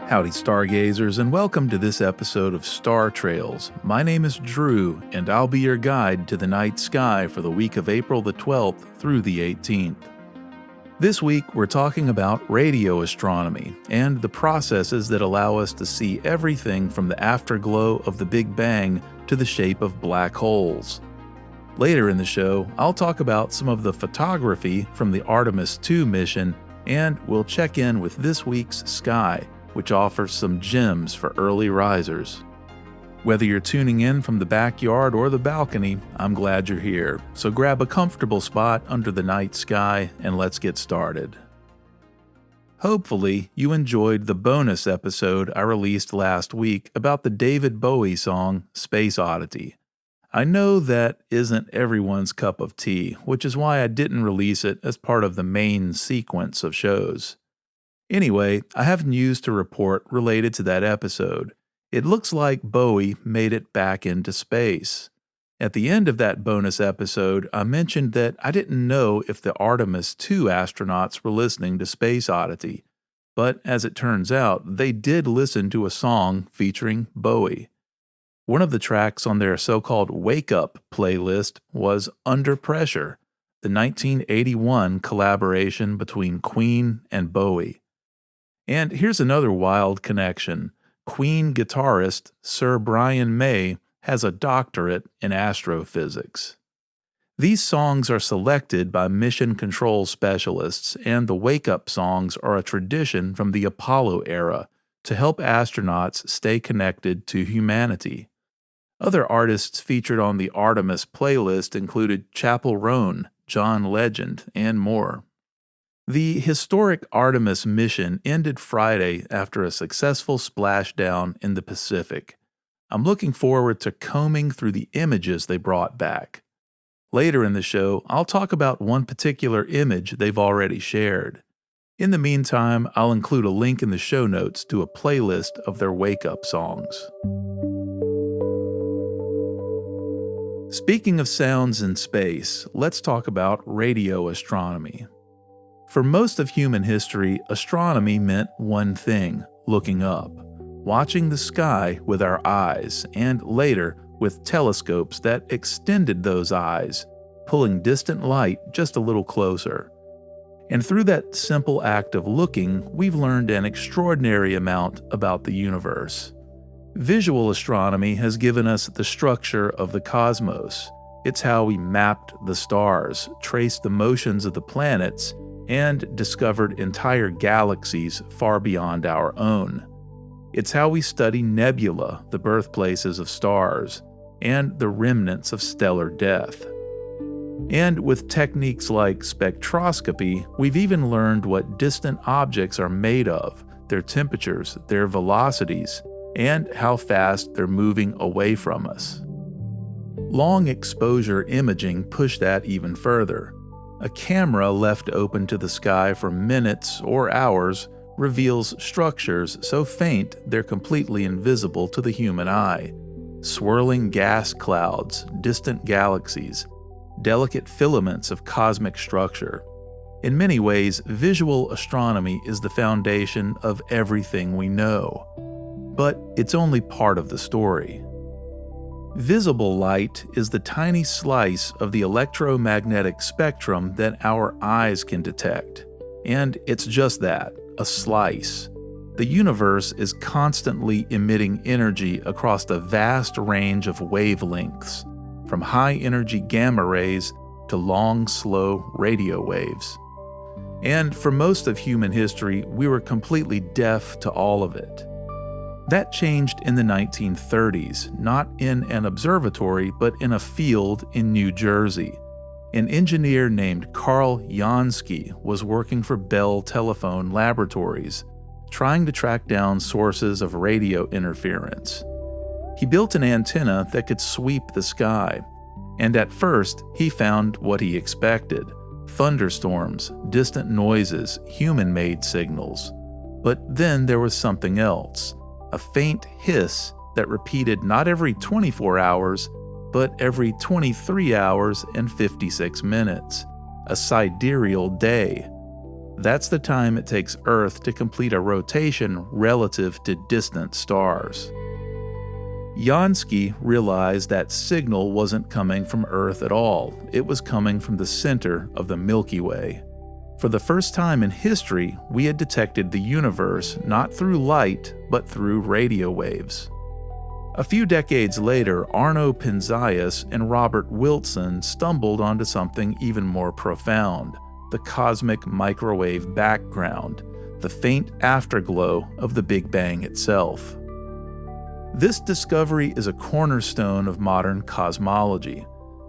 Howdy, stargazers, and welcome to this episode of Star Trails. My name is Drew, and I'll be your guide to the night sky for the week of April the 12th through the 18th. This week, we're talking about radio astronomy and the processes that allow us to see everything from the afterglow of the Big Bang to the shape of black holes. Later in the show, I'll talk about some of the photography from the Artemis II mission, and we'll check in with this week's sky, which offers some gems for early risers. Whether you're tuning in from the backyard or the balcony, I'm glad you're here. So grab a comfortable spot under the night sky and let's get started. Hopefully, you enjoyed the bonus episode I released last week about the David Bowie song, Space Oddity. I know that isn't everyone's cup of tea, which is why I didn't release it as part of the main sequence of shows. Anyway, I have news to report related to that episode. It looks like Bowie made it back into space. At the end of that bonus episode, I mentioned that I didn't know if the Artemis II astronauts were listening to Space Oddity, but as it turns out, they did listen to a song featuring Bowie. One of the tracks on their so-called Wake Up playlist was Under Pressure, the 1981 collaboration between Queen and Bowie. And here's another wild connection. Queen guitarist Sir Brian May has a doctorate in astrophysics. These songs are selected by mission control specialists, and the wake-up songs are a tradition from the Apollo era to help astronauts stay connected to humanity. Other artists featured on the Artemis playlist included Chappell Roan, John Legend, and more. The historic Artemis mission ended Friday after a successful splashdown in the Pacific. I'm looking forward to combing through the images they brought back. Later in the show, I'll talk about one particular image they've already shared. In the meantime, I'll include a link in the show notes to a playlist of their wake-up songs. Speaking of sounds in space, let's talk about radio astronomy. For most of human history, astronomy meant one thing: looking up, watching the sky with our eyes, and later with telescopes that extended those eyes, pulling distant light just a little closer. And through that simple act of looking, we've learned an extraordinary amount about the universe. Visual astronomy has given us the structure of the cosmos. It's how we mapped the stars, traced the motions of the planets, and discovered entire galaxies far beyond our own. It's how we study nebula, the birthplaces of stars, and the remnants of stellar death. And with techniques like spectroscopy, we've even learned what distant objects are made of, their temperatures, their velocities, and how fast they're moving away from us. Long exposure imaging pushed that even further. A camera left open to the sky for minutes or hours reveals structures so faint they're completely invisible to the human eye. Swirling gas clouds, distant galaxies, delicate filaments of cosmic structure. In many ways, visual astronomy is the foundation of everything we know. But it's only part of the story. Visible light is the tiny slice of the electromagnetic spectrum that our eyes can detect. And it's just that, a slice. The universe is constantly emitting energy across a vast range of wavelengths, from high-energy gamma rays to long, slow radio waves. And for most of human history, we were completely deaf to all of it. That changed in the 1930s, not in an observatory, but in a field in New Jersey. An engineer named Karl Jansky was working for Bell Telephone Laboratories, trying to track down sources of radio interference. He built an antenna that could sweep the sky, and at first he found what he expected: thunderstorms, distant noises, human-made signals. But then there was something else. A faint hiss that repeated not every 24 hours, but every 23 hours and 56 minutes, a sidereal day. That's the time it takes Earth to complete a rotation relative to distant stars. Jansky realized that signal wasn't coming from Earth at all. It was coming from the center of the Milky Way. For the first time in history, we had detected the universe not through light, but through radio waves. A few decades later, Arno Penzias and Robert Wilson stumbled onto something even more profound: the cosmic microwave background, the faint afterglow of the Big Bang itself. This discovery is a cornerstone of modern cosmology.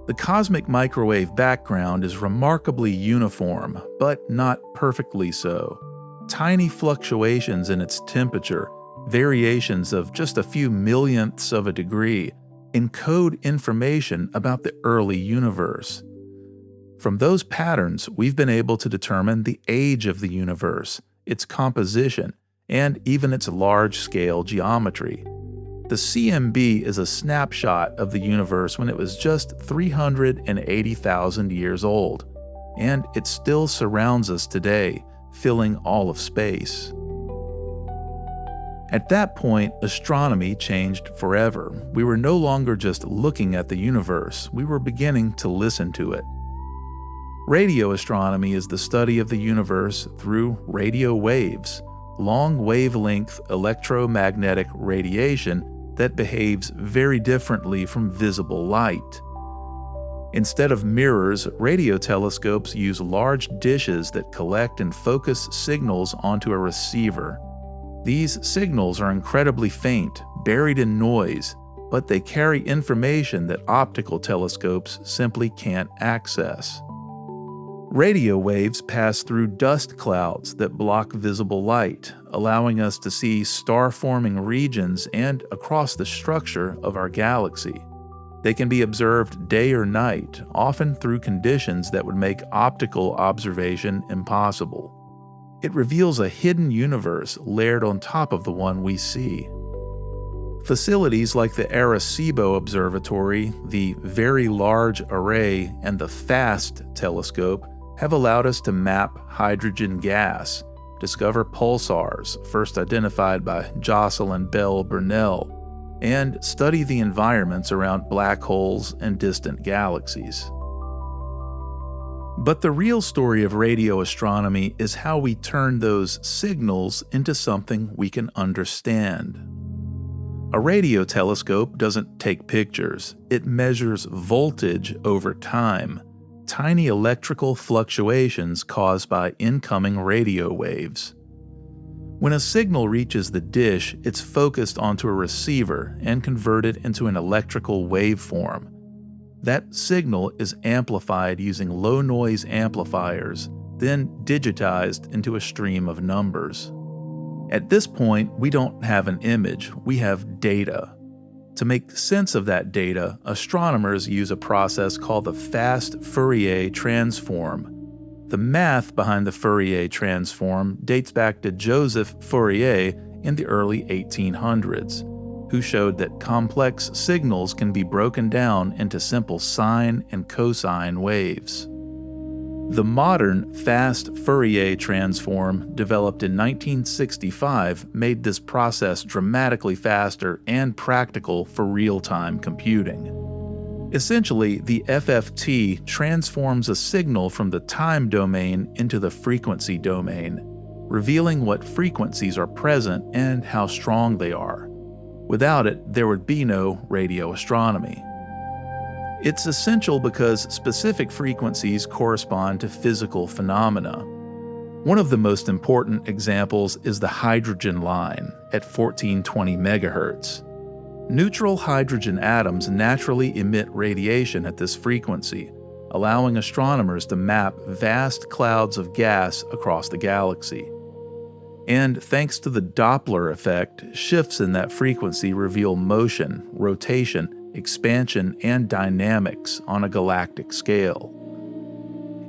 The cosmic microwave background is remarkably uniform, but not perfectly so. Tiny fluctuations in its temperature, variations of just a few millionths of a degree, encode information about the early universe. From those patterns, we've been able to determine the age of the universe, its composition, and even its large-scale geometry. The CMB is a snapshot of the universe when it was just 380,000 years old, and it still surrounds us today, filling all of space. At that point, astronomy changed forever. We were no longer just looking at the universe, we were beginning to listen to it. Radio astronomy is the study of the universe through radio waves, long wavelength electromagnetic radiation that behaves very differently from visible light. Instead of mirrors, radio telescopes use large dishes that collect and focus signals onto a receiver. These signals are incredibly faint, buried in noise, but they carry information that optical telescopes simply can't access. Radio waves pass through dust clouds that block visible light, allowing us to see star-forming regions and across the structure of our galaxy. They can be observed day or night, often through conditions that would make optical observation impossible. It reveals a hidden universe layered on top of the one we see. Facilities like the Arecibo Observatory, the Very Large Array, and the FAST telescope have allowed us to map hydrogen gas, discover pulsars, first identified by Jocelyn Bell Burnell, and study the environments around black holes and distant galaxies. But the real story of radio astronomy is how we turn those signals into something we can understand. A radio telescope doesn't take pictures, it measures voltage over time, tiny electrical fluctuations caused by incoming radio waves. When a signal reaches the dish, it's focused onto a receiver and converted into an electrical waveform. That signal is amplified using low-noise amplifiers, then digitized into a stream of numbers. At this point, we don't have an image, we have data. To make sense of that data, astronomers use a process called the Fast Fourier Transform. The math behind the Fourier Transform dates back to Joseph Fourier in the early 1800s, who showed that complex signals can be broken down into simple sine and cosine waves. The modern Fast Fourier Transform, developed in 1965, made this process dramatically faster and practical for real-time computing. Essentially, the FFT transforms a signal from the time domain into the frequency domain, revealing what frequencies are present and how strong they are. Without it, there would be no radio astronomy. It's essential because specific frequencies correspond to physical phenomena. One of the most important examples is the hydrogen line at 1420 MHz. Neutral hydrogen atoms naturally emit radiation at this frequency, allowing astronomers to map vast clouds of gas across the galaxy. And thanks to the Doppler effect, shifts in that frequency reveal motion, rotation, expansion, and dynamics on a galactic scale.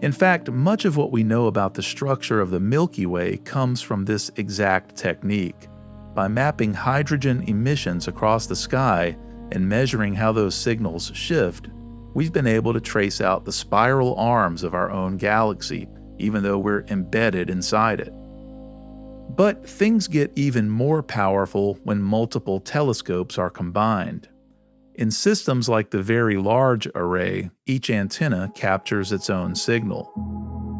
In fact, much of what we know about the structure of the Milky Way comes from this exact technique. By mapping hydrogen emissions across the sky and measuring how those signals shift, we've been able to trace out the spiral arms of our own galaxy even though we're embedded inside it. But things get even more powerful when multiple telescopes are combined. In systems like the Very Large Array, each antenna captures its own signal.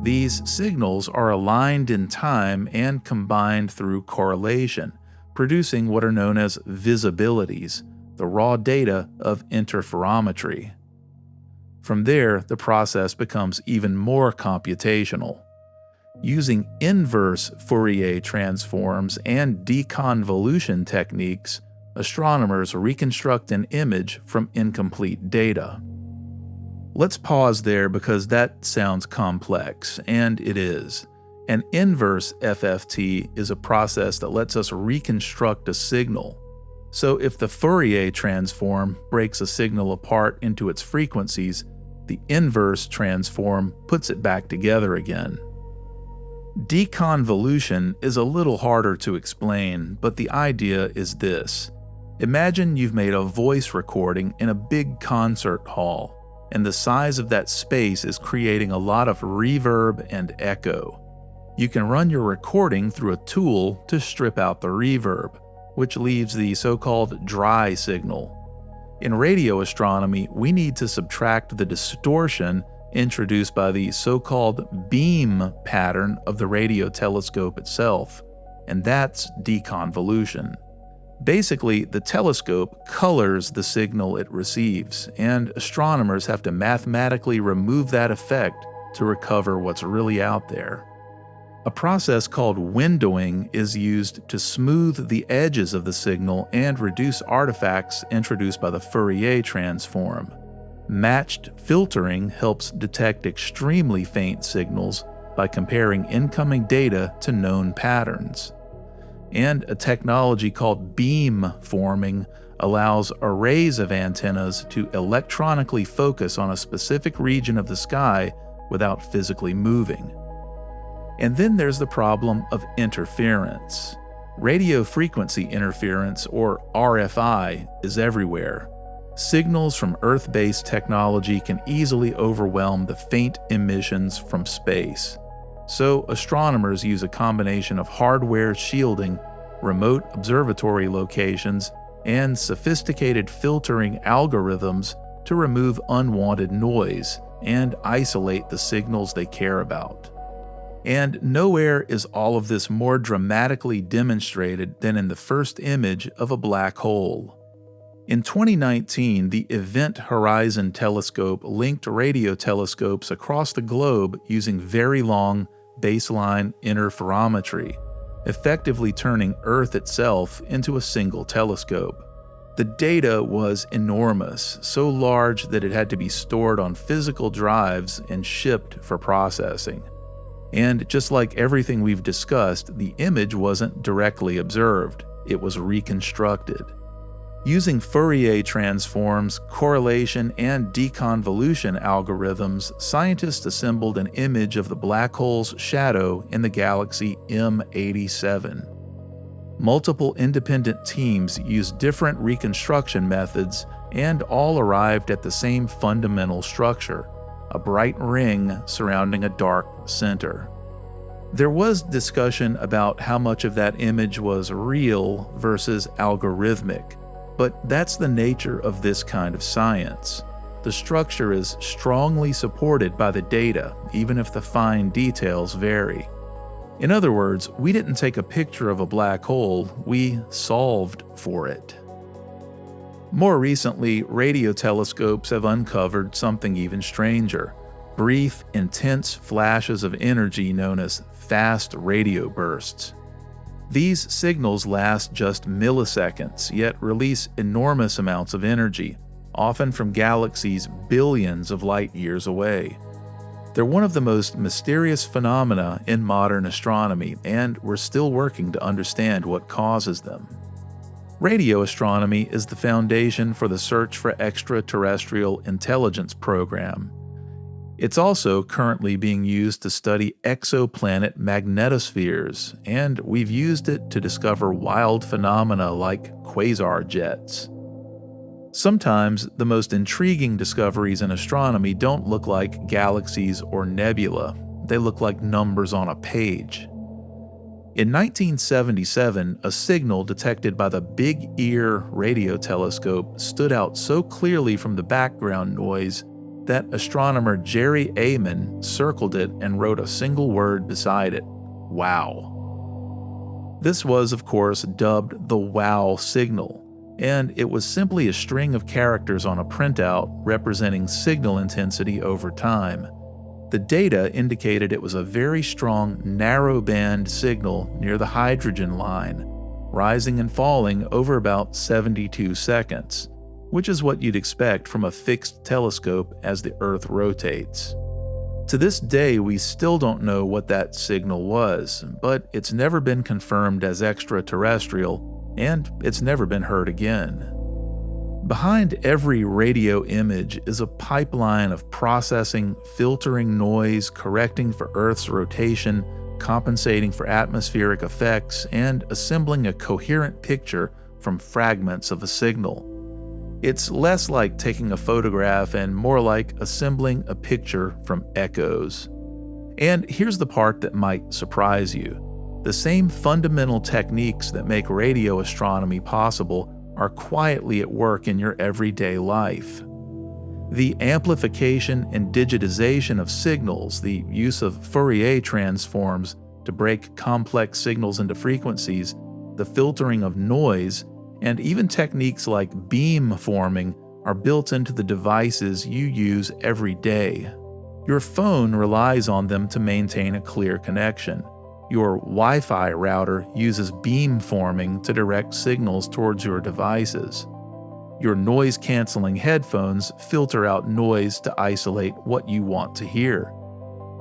These signals are aligned in time and combined through correlation, producing what are known as visibilities, the raw data of interferometry. From there, the process becomes even more computational. Using inverse Fourier transforms and deconvolution techniques, astronomers reconstruct an image from incomplete data. Let's pause there because that sounds complex, and it is. An inverse FFT is a process that lets us reconstruct a signal. So if the Fourier transform breaks a signal apart into its frequencies, the inverse transform puts it back together again. Deconvolution is a little harder to explain, but the idea is this. Imagine you've made a voice recording in a big concert hall, and the size of that space is creating a lot of reverb and echo. You can run your recording through a tool to strip out the reverb, which leaves the so-called dry signal. In radio astronomy, we need to subtract the distortion introduced by the so-called beam pattern of the radio telescope itself, and that's deconvolution. Basically, the telescope colors the signal it receives, and astronomers have to mathematically remove that effect to recover what's really out there. A process called windowing is used to smooth the edges of the signal and reduce artifacts introduced by the Fourier transform. Matched filtering helps detect extremely faint signals by comparing incoming data to known patterns. And a technology called beamforming allows arrays of antennas to electronically focus on a specific region of the sky without physically moving. And then there's the problem of interference. Radio frequency interference, or RFI, is everywhere. Signals from Earth-based technology can easily overwhelm the faint emissions from space. So astronomers use a combination of hardware shielding, remote observatory locations, and sophisticated filtering algorithms to remove unwanted noise and isolate the signals they care about. And nowhere is all of this more dramatically demonstrated than in the first image of a black hole. In 2019, the Event Horizon Telescope linked radio telescopes across the globe using very long baseline interferometry, effectively turning Earth itself into a single telescope. The data was enormous, so large that it had to be stored on physical drives and shipped for processing. And just like everything we've discussed, the image wasn't directly observed, it was reconstructed. Using Fourier transforms, correlation, and deconvolution algorithms, scientists assembled an image of the black hole's shadow in the galaxy M87. Multiple independent teams used different reconstruction methods and all arrived at the same fundamental structure, a bright ring surrounding a dark center. There was discussion about how much of that image was real versus algorithmic, but that's the nature of this kind of science. The structure is strongly supported by the data, even if the fine details vary. In other words, we didn't take a picture of a black hole, we solved for it. More recently, radio telescopes have uncovered something even stranger: brief, intense flashes of energy known as fast radio bursts. These signals last just milliseconds, yet release enormous amounts of energy, often from galaxies billions of light years away. They're one of the most mysterious phenomena in modern astronomy, and we're still working to understand what causes them. Radio astronomy is the foundation for the Search for Extraterrestrial Intelligence program. It's also currently being used to study exoplanet magnetospheres, and we've used it to discover wild phenomena like quasar jets. Sometimes the most intriguing discoveries in astronomy don't look like galaxies or nebula. they look like numbers on a page. In 1977, a signal detected by the Big Ear radio telescope stood out so clearly from the background noise that astronomer Jerry Amon circled it and wrote a single word beside it: "Wow." This was, of course, dubbed the WOW signal, and it was simply a string of characters on a printout representing signal intensity over time. The data indicated it was a very strong narrowband signal near the hydrogen line, rising and falling over about 72 seconds, which is what you'd expect from a fixed telescope as the Earth rotates. To this day, we still don't know what that signal was, but it's never been confirmed as extraterrestrial, and it's never been heard again. Behind every radio image is a pipeline of processing, filtering noise, correcting for Earth's rotation, compensating for atmospheric effects, and assembling a coherent picture from fragments of a signal. It's less like taking a photograph and more like assembling a picture from echoes. And here's the part that might surprise you. The same fundamental techniques that make radio astronomy possible are quietly at work in your everyday life. The amplification and digitization of signals, the use of Fourier transforms to break complex signals into frequencies, the filtering of noise, and even techniques like beamforming are built into the devices you use every day. Your phone relies on them to maintain a clear connection. Your Wi-Fi router uses beamforming to direct signals towards your devices. Your noise-canceling headphones filter out noise to isolate what you want to hear.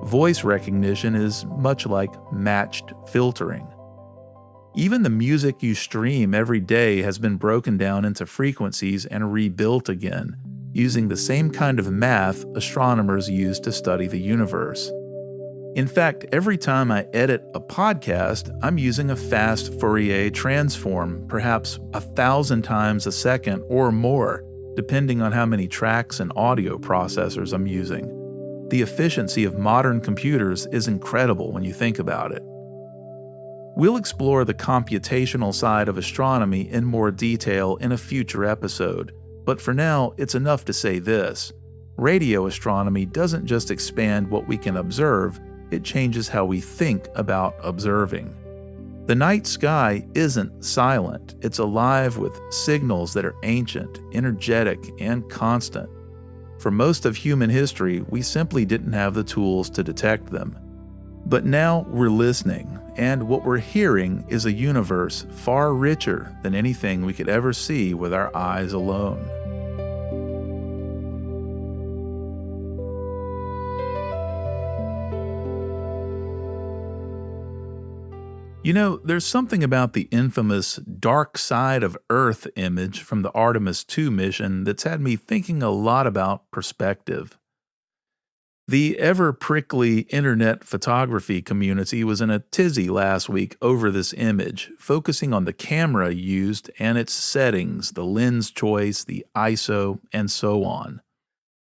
Voice recognition is much like matched filtering. Even the music you stream every day has been broken down into frequencies and rebuilt again, using the same kind of math astronomers use to study the universe. In fact, every time I edit a podcast, I'm using a Fast Fourier Transform, perhaps 1,000 times a second or more, depending on how many tracks and audio processors I'm using. The efficiency of modern computers is incredible when you think about it. We'll explore the computational side of astronomy in more detail in a future episode, but for now, it's enough to say this: radio astronomy doesn't just expand what we can observe, it changes how we think about observing. The night sky isn't silent, it's alive with signals that are ancient, energetic, and constant. For most of human history, we simply didn't have the tools to detect them. But now we're listening, and what we're hearing is a universe far richer than anything we could ever see with our eyes alone. You know, there's something about the infamous dark side of Earth image from the Artemis 2 mission that's had me thinking a lot about perspective. The ever-prickly internet photography community was in a tizzy last week over this image, focusing on the camera used and its settings, the lens choice, the ISO, and so on.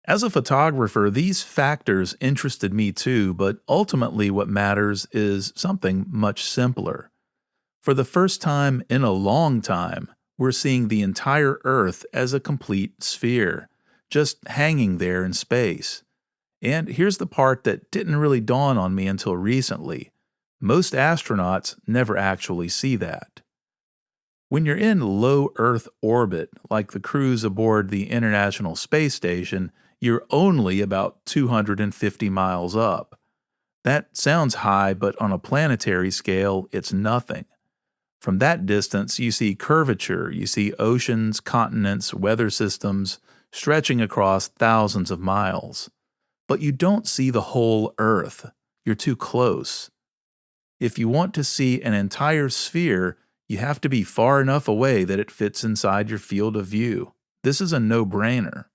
As a photographer, these factors interested me too, but ultimately what matters is something much simpler. For the first time in a long time, we're seeing the entire Earth as a complete sphere, just hanging there in space. And here's the part that didn't really dawn on me until recently. Most astronauts never actually see that. When you're in low Earth orbit, like the crews aboard the International Space Station, you're only about 250 miles up. That sounds high, but on a planetary scale, it's nothing. From that distance, you see curvature, you see oceans, continents, weather systems, stretching across thousands of miles. But you don't see the whole Earth. You're too close. If you want to see an entire sphere, you have to be far enough away that it fits inside your field of view. This is a no-brainer.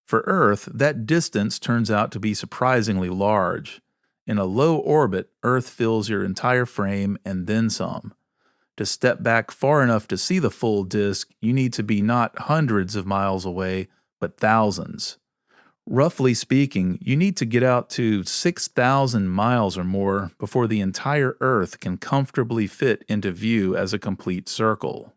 For Earth, that distance turns out to be surprisingly large. In a low orbit, Earth fills your entire frame and then some. To step back far enough to see the full disk, you need to be not hundreds of miles away, but thousands. Roughly speaking, you need to get out to 6,000 miles or more before the entire Earth can comfortably fit into view as a complete circle.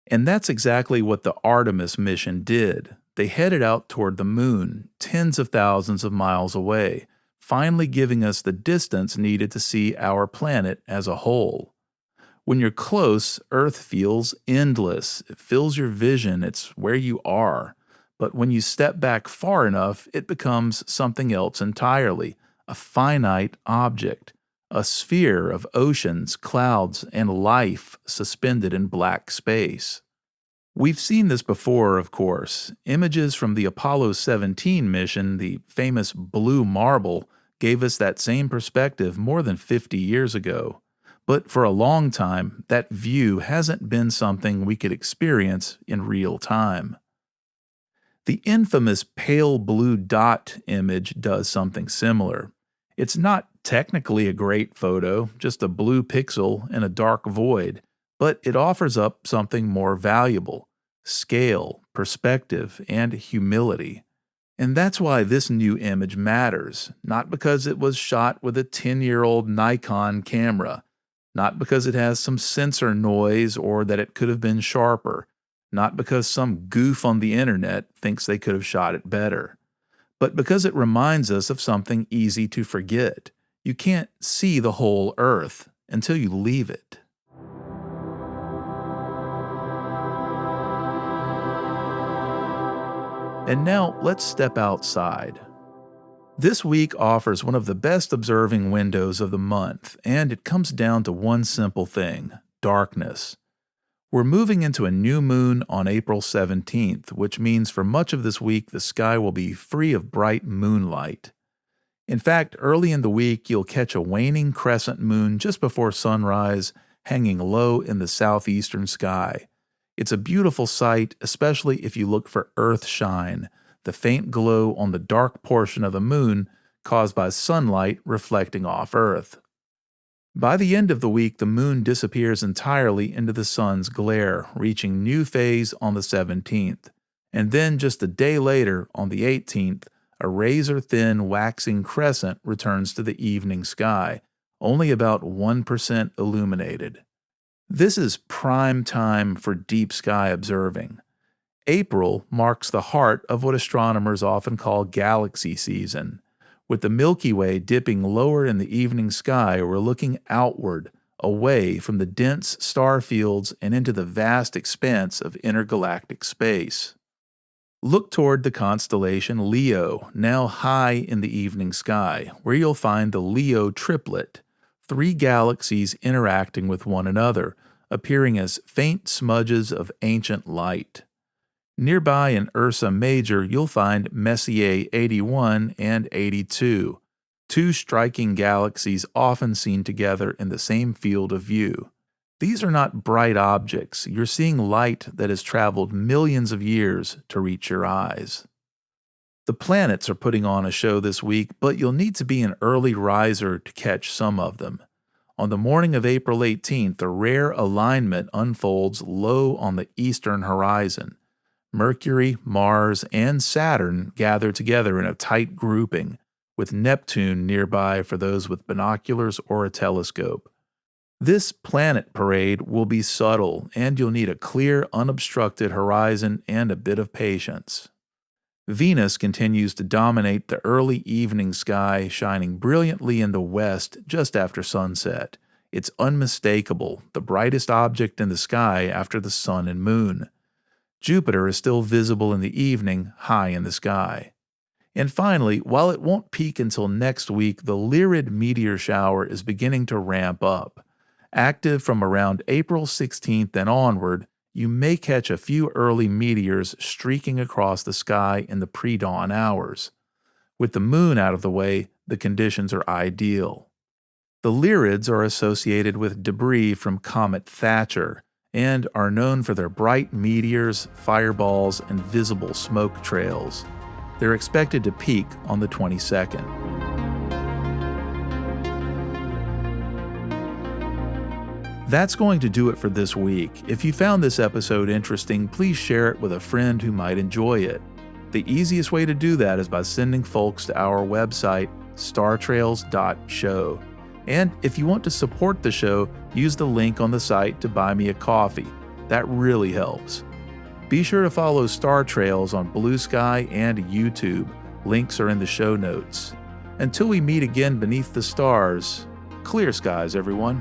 And that's exactly what the Artemis mission did. They headed out toward the moon, tens of thousands of miles away, finally giving us the distance needed to see our planet as a whole. When you're close, Earth feels endless. It fills your vision, it's where you are. But when you step back far enough, it becomes something else entirely, a finite object, a sphere of oceans, clouds, and life suspended in black space. We've seen this before, of course. Images from the Apollo 17 mission, the famous blue marble, gave us that same perspective more than 50 years ago. But for a long time, that view hasn't been something we could experience in real time. The infamous pale blue dot image does something similar. It's not technically a great photo, just a blue pixel in a dark void, but it offers up something more valuable: scale, perspective, and humility. And that's why this new image matters, not because it was shot with a 10-year-old Nikon camera, not because it has some sensor noise or that it could have been sharper, not because some goof on the internet thinks they could have shot it better, but because it reminds us of something easy to forget. You can't see the whole Earth until you leave it. And now let's step outside. This week offers one of the best observing windows of the month, and it comes down to one simple thing: darkness. We're moving into a new moon on April 17th, which means for much of this week the sky will be free of bright moonlight. In fact, early in the week you'll catch a waning crescent moon just before sunrise, hanging low in the southeastern sky. It's a beautiful sight, especially if you look for earth shine, the faint glow on the dark portion of the moon caused by sunlight reflecting off Earth. By the end of the week, the moon disappears entirely into the sun's glare, reaching new phase on the 17th. And then just a day later, on the 18th, a razor-thin waxing crescent returns to the evening sky, only about 1% illuminated. This is prime time for deep sky observing. April marks the heart of what astronomers often call galaxy season. With the Milky Way dipping lower in the evening sky, we're looking outward, away from the dense star fields and into the vast expanse of intergalactic space. Look toward the constellation Leo, now high in the evening sky, where you'll find the Leo triplet, 3 galaxies interacting with one another, appearing as faint smudges of ancient light. Nearby in Ursa Major, you'll find Messier 81 and 82, 2 striking galaxies often seen together in the same field of view. These are not bright objects. You're seeing light that has traveled millions of years to reach your eyes. The planets are putting on a show this week, but you'll need to be an early riser to catch some of them. On the morning of April 18th, a rare alignment unfolds low on the eastern horizon. Mercury, Mars, and Saturn gather together in a tight grouping, with Neptune nearby for those with binoculars or a telescope. This planet parade will be subtle, and you'll need a clear, unobstructed horizon and a bit of patience. Venus continues to dominate the early evening sky, shining brilliantly in the west just after sunset. It's unmistakable, the brightest object in the sky after the sun and moon. Jupiter is still visible in the evening, high in the sky. And finally, while it won't peak until next week, the Lyrid meteor shower is beginning to ramp up. Active from around April 16th and onward, you may catch a few early meteors streaking across the sky in the pre-dawn hours. With the moon out of the way, the conditions are ideal. The Lyrids are associated with debris from Comet Thatcher, and are known for their bright meteors, fireballs, and visible smoke trails. They're expected to peak on the 22nd. That's going to do it for this week. If you found this episode interesting, please share it with a friend who might enjoy it. The easiest way to do that is by sending folks to our website, startrails.show. And if you want to support the show, use the link on the site to buy me a coffee. That really helps. Be sure to follow Star Trails on Blue Sky and YouTube. Links are in the show notes. Until we meet again beneath the stars, clear skies, everyone.